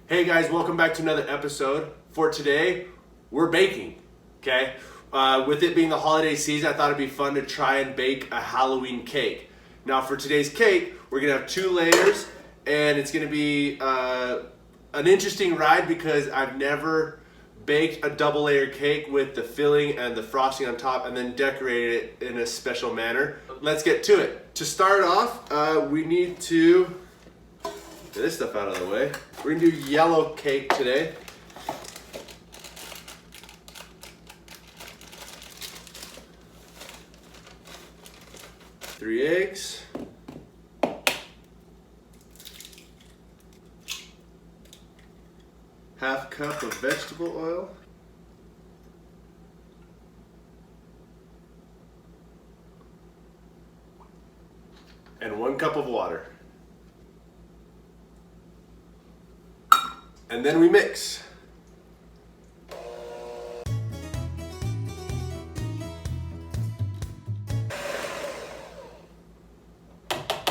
Hey guys, welcome back to another episode. For today, we're baking, okay? With it being the holiday season, I thought it'd be fun to try and bake a Halloween cake. Now for today's cake, we're gonna have 2 layers, and it's gonna be an interesting ride because I've never baked a double layer cake with the filling and the frosting on top and then decorated it in a special manner. Let's get to it. To start off, we need to get this stuff out of the way. We're gonna do yellow cake today. Three eggs. Half cup of vegetable oil. And 1 cup of water. And then we mix.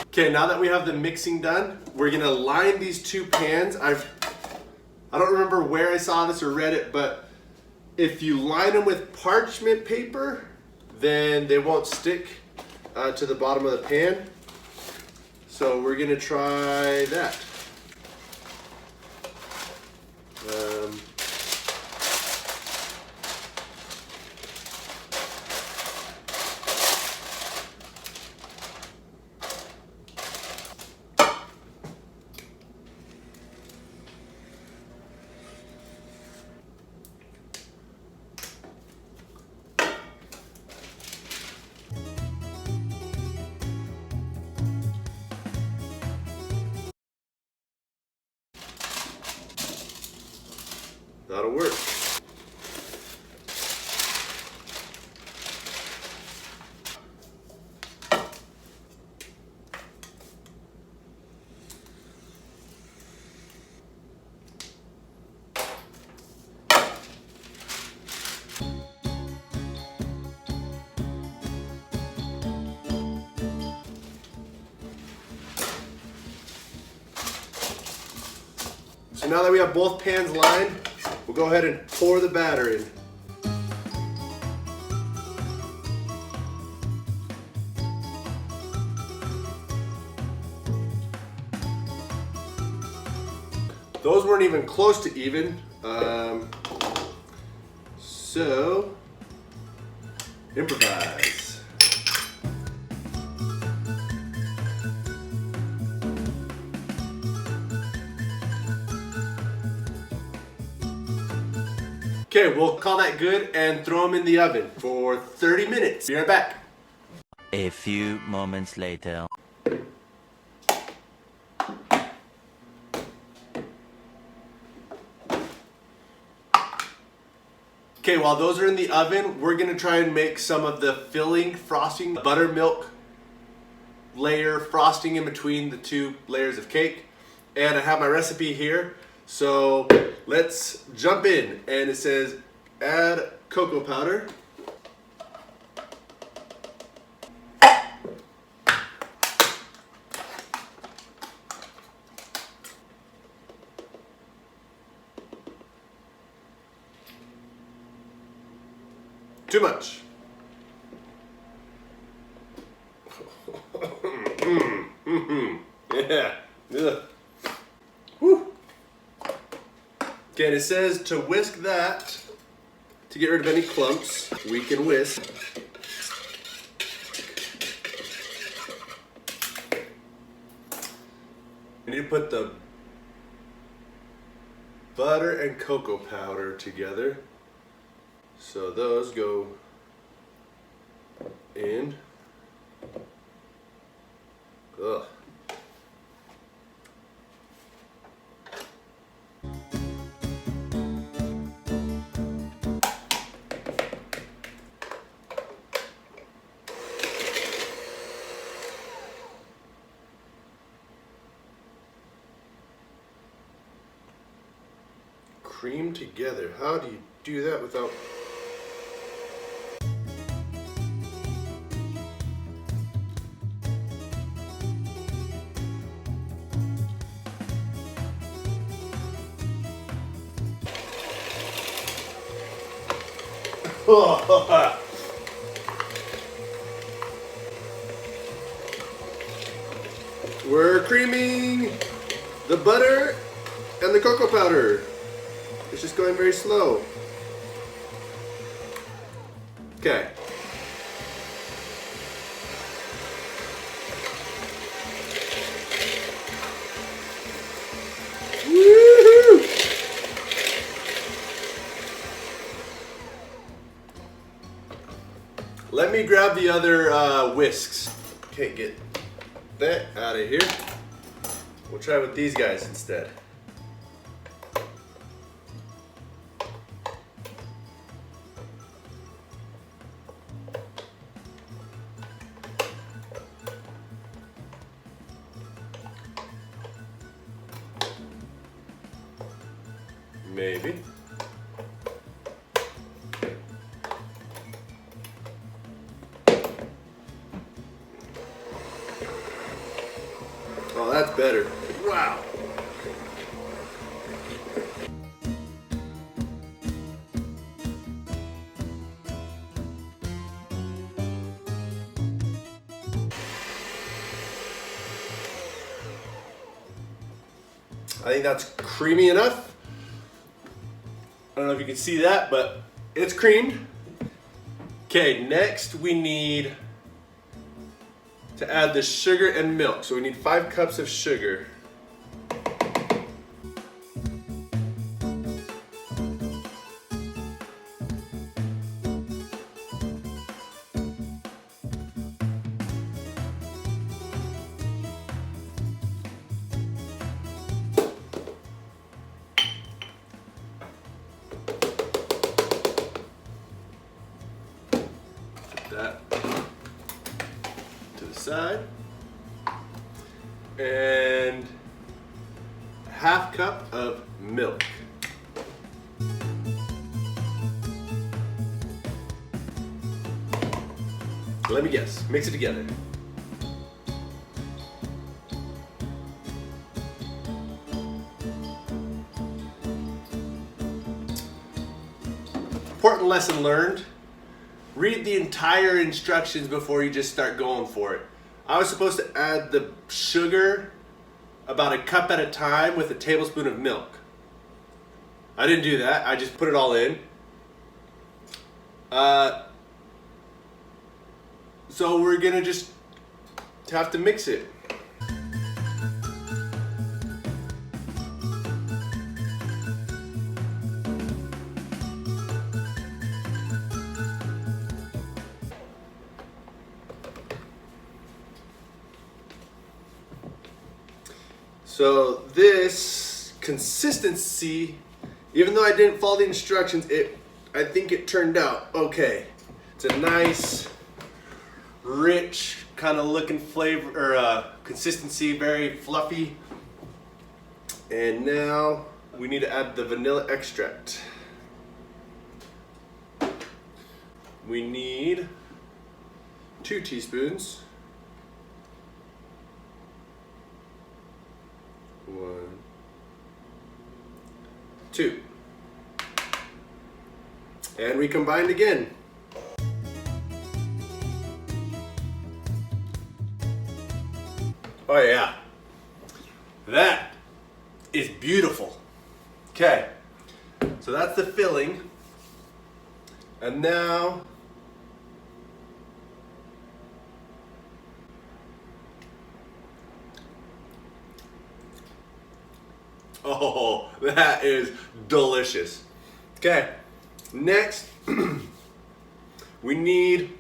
Okay, now that we have the mixing done, we're gonna line these 2 pans. I don't remember where I saw this or read it, but if you line them with parchment paper, then they won't stick to the bottom of the pan. So we're gonna try that. That'll work. So now that we have both pans lined, we'll go ahead and pour the batter in. Those weren't even close to even, so improvise. Okay, we'll call that good and throw them in the oven for 30 minutes. Be right back. A few moments later. Okay, while those are in the oven, we're gonna try and make some of the filling frosting, buttermilk layer frosting in between the 2 layers of cake. And I have my recipe here. So let's jump in, and it says add cocoa powder. Too much. Yeah. Ugh. Woo. Okay, and it says to whisk that, to get rid of any clumps, we can whisk. We need to put the butter and cocoa powder together. So those go in. Ugh. Cream together. How do you do that without... We're creaming the butter and the cocoa powder. It's just going very slow. Okay. Woo-hoo! Let me grab the other whisks. Okay, get that out of here. We'll try with these guys instead. Maybe. Oh, that's better. Wow. I think that's creamy enough. I don't know if you can see that, but it's creamed. Okay, next we need to add the sugar and milk. So we need 5 cups of sugar. That to the side, and 1/2 cup of milk. Let me guess, mix it together. Important lesson learned. Read the entire instructions before you just start going for it. I was supposed to add the sugar about 1 cup at a time with a tablespoon of milk. I didn't do that. I just put it all in. So we're gonna just have to mix it. So this consistency, even though I didn't follow the instructions, I think it turned out okay. It's a nice, rich kind of looking flavor or consistency, very fluffy. And now we need to add the vanilla extract. We need 2 teaspoons. 1, 2. And we combined again. Oh yeah. That is beautiful. Okay. So that's the filling. And now oh, that is delicious. Okay, next we need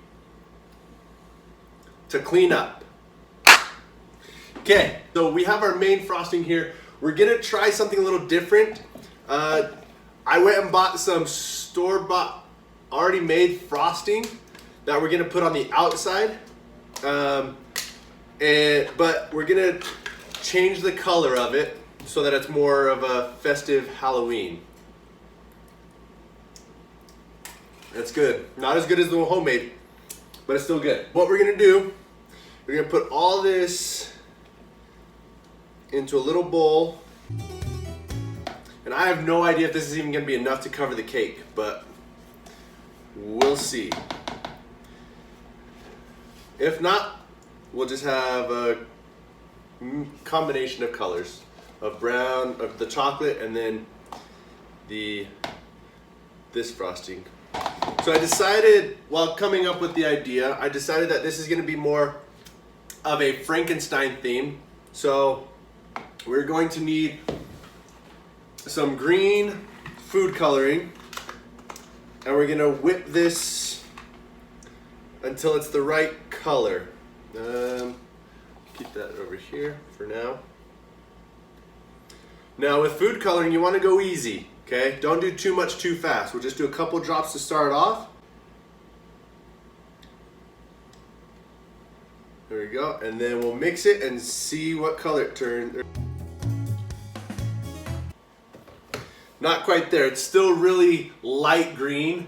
to clean up. Okay, so we have our main frosting here. We're gonna try something a little different. I went and bought some store-bought, already made frosting that we're gonna put on the outside. But we're gonna change the color of it so that it's more of a festive Halloween. That's good. Not as good as the homemade, but it's still good. What we're gonna do, we're gonna put all this into a little bowl. And I have no idea if this is even gonna be enough to cover the cake, but We'll see. If not, we'll just have a combination of colors of brown, of the chocolate, and then this frosting. So I decided, while coming up with the idea, I decided that this is going to be more of a Frankenstein theme. So we're going to need some green food coloring, and we're going to whip this until it's the right color. Keep that over here for now. Now with food coloring, you want to go easy, okay? Don't do too much too fast. We'll just do a couple drops to start off. There we go, and then we'll mix it and see what color it turns. Not quite there, it's still really light green,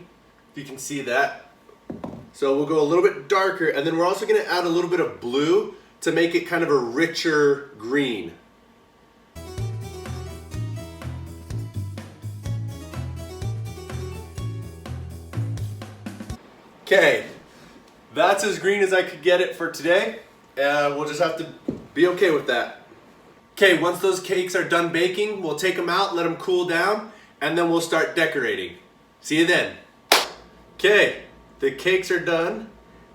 if you can see that. So we'll go a little bit darker, and then we're also gonna add a little bit of blue to make it kind of a richer green. Okay, that's as green as I could get it for today. We'll just have to be okay with that. Okay, once those cakes are done baking, we'll take them out, let them cool down, and then we'll start decorating. See you then. Okay, the cakes are done.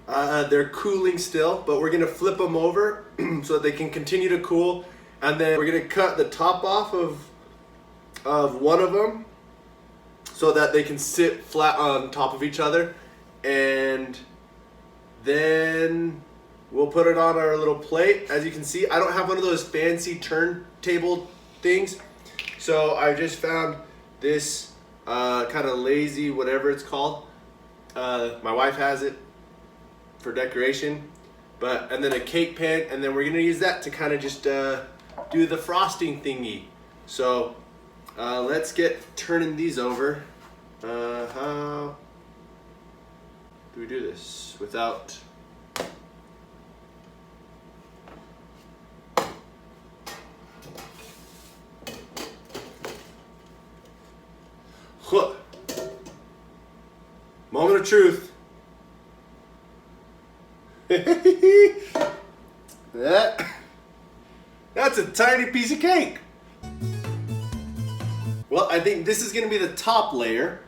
They're cooling still, but we're gonna flip them over so that they can continue to cool. And then we're gonna cut the top off of one of them so that they can sit flat on top of each other. And then we'll put it on our little plate. As you can see, I don't have one of those fancy turntable things. So I just found this kind of lazy, whatever it's called. My wife has it for decoration, and then a cake pan, and then we're gonna use that to kind of just do the frosting thingy. So let's get turning these over. How do we do this without? Moment of truth. That's a tiny piece of cake. Well, I think this is gonna be the top layer.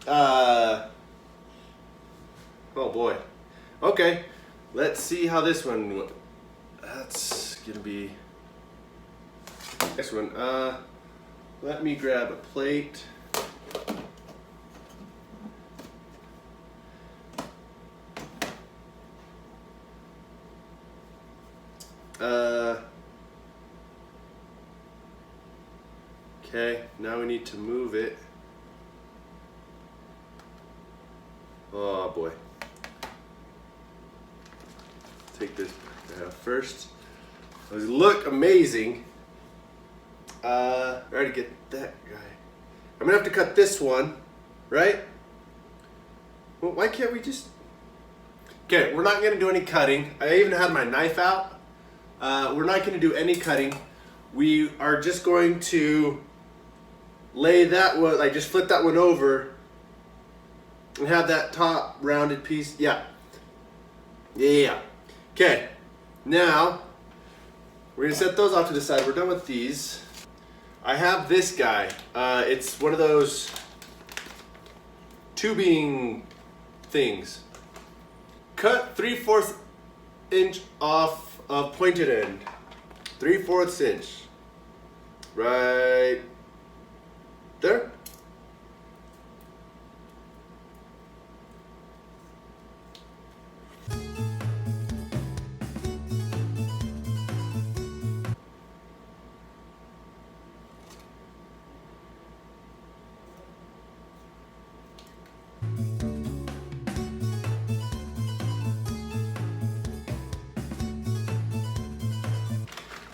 Oh boy. Okay, let's see how this one. That's gonna be next one. Let me grab a plate. Okay, now we need to move it. Oh boy. Take this first. Those look amazing. I already get that guy. I'm gonna have to cut this one, right? Well, why can't we just... Okay, we're not gonna do any cutting. I even had my knife out. We're not gonna do any cutting. We are just going to lay that one, like just flip that one over and have that top rounded piece. Yeah. Okay, now we're gonna set those off to the side. We're done with these. I have this guy. It's one of those tubing things. Cut 3/4 inch off of pointed end. 3/4 inch. Right there.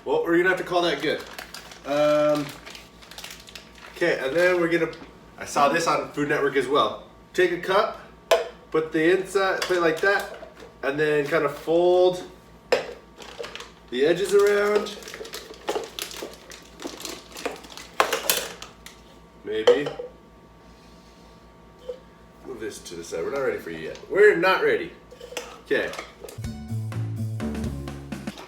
Well, we're gonna have to call that good. Okay, and then we're gonna, I saw this on Food Network as well. Take a cup, put the inside, put it like that, and then kind of fold the edges around. Maybe. Move this to the side. We're not ready for you yet. We're not ready. Okay.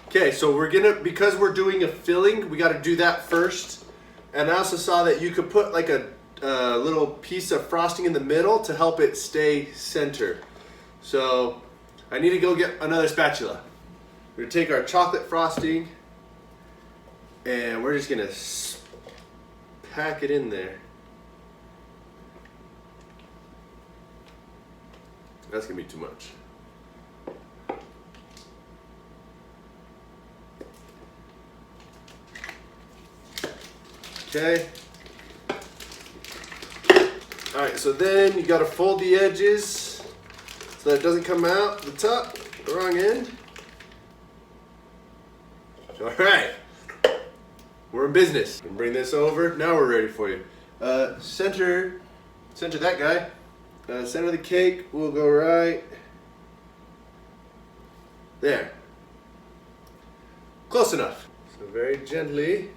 Okay, so we're gonna, because we're doing a filling, we gotta do that first. And I also saw that you could put like a little piece of frosting in the middle to help it stay center. So I need to go get another spatula. We're gonna take our chocolate frosting and we're just gonna pack it in there. That's gonna be too much. Okay. All right, so then you gotta fold the edges so that it doesn't come out the top, the wrong end. All right, we're in business. And bring this over. Now we're ready for you. Center that guy. Center the cake. We'll go right there. Close enough. So very gently.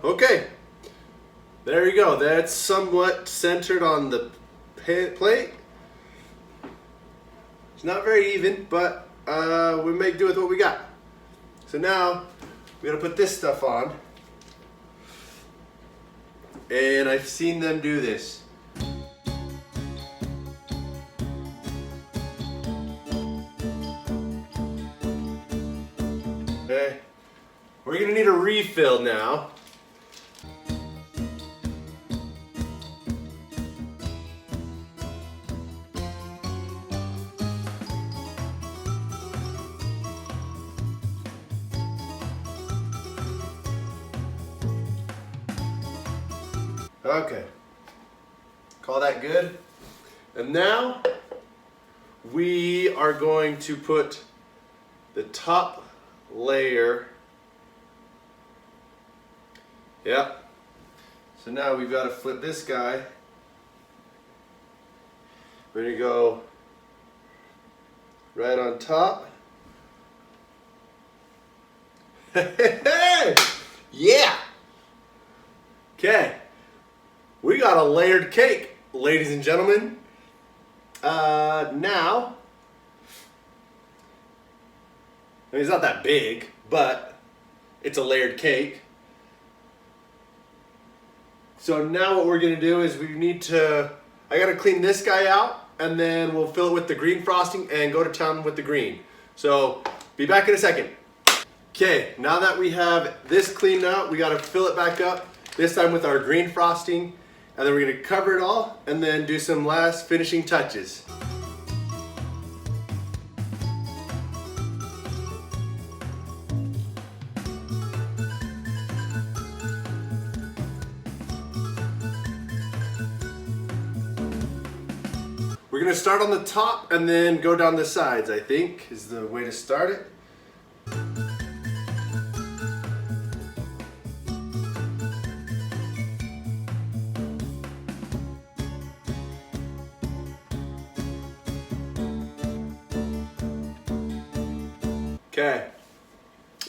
Okay. There you go. That's somewhat centered on the plate. It's not very even, but we make do with what we got. So now we gotta put this stuff on. And I've seen them do this. Okay. We're gonna need a refill now. Okay, call that good. And now we are going to put the top layer. Yep. So now we've got to flip this guy. We're going to go right on top. Yeah! Okay. We got a layered cake, ladies and gentlemen. Now, I mean, it's not that big, but it's a layered cake. So now what we're gonna do is I gotta clean this guy out and then we'll fill it with the green frosting and go to town with the green. So, be back in a second. Okay, now that we have this cleaned out, we gotta fill it back up, this time with our green frosting. And then we're gonna cover it all and then do some last finishing touches. We're gonna start on the top and then go down the sides, I think, is the way to start it. Okay,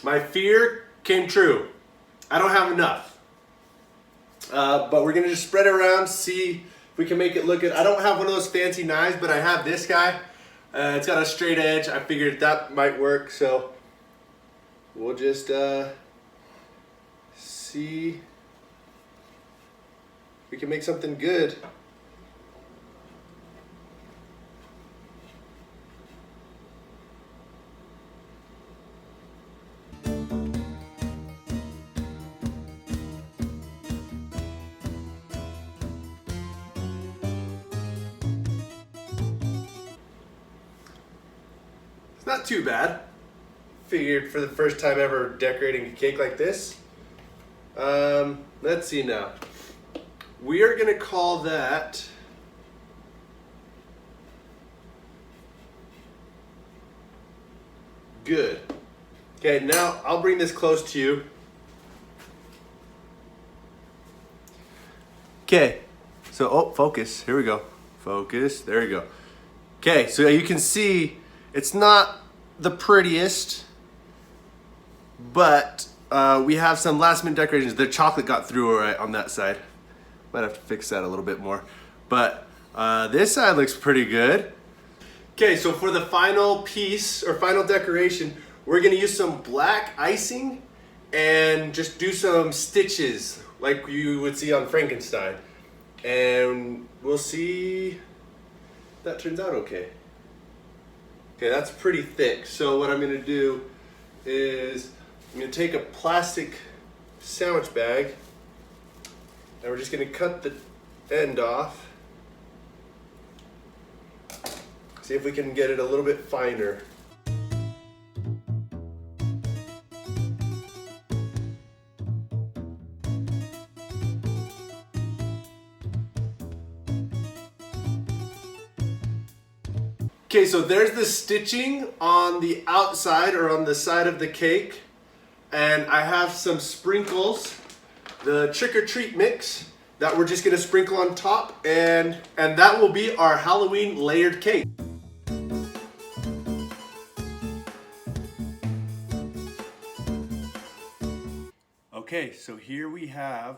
my fear came true. I don't have enough. But we're gonna just spread it around, see if we can make it look good. I don't have one of those fancy knives, but I have this guy. It's got a straight edge. I figured that might work, so we'll just see if we can make something good. Not too bad. Figured for the first time ever decorating a cake like this. Let's see now. We are gonna call that good. Okay, now I'll bring this close to you. Okay, so, oh, focus, here we go. Focus, there you go. Okay, so you can see it's not the prettiest, but we have some last minute decorations. The chocolate got through all right on that side. Might have to fix that a little bit more. But this side looks pretty good. Okay, so for the final piece or final decoration, we're gonna use some black icing and just do some stitches like you would see on Frankenstein. And we'll see if that turns out okay. Okay, that's pretty thick. So what I'm gonna do is I'm gonna take a plastic sandwich bag and we're just gonna cut the end off. See if we can get it a little bit finer. Okay, so there's the stitching on the outside or on the side of the cake. And I have some sprinkles, the trick or treat mix that we're just gonna sprinkle on top, and that will be our Halloween layered cake. Okay, so here we have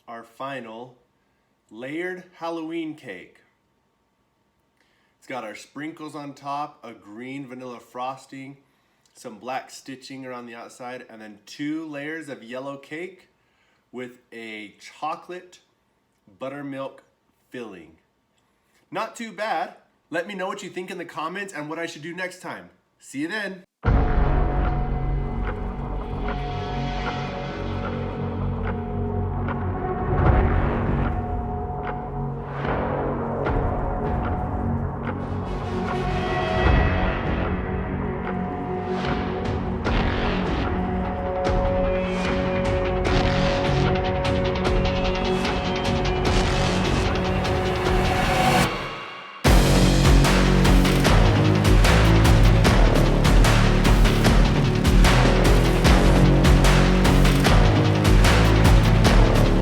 our final layered Halloween cake. It's got our sprinkles on top, a green vanilla frosting, some black stitching around the outside, and then 2 layers of yellow cake with a chocolate buttermilk filling. Not too bad. Let me know what you think in the comments and what I should do next time. See you then.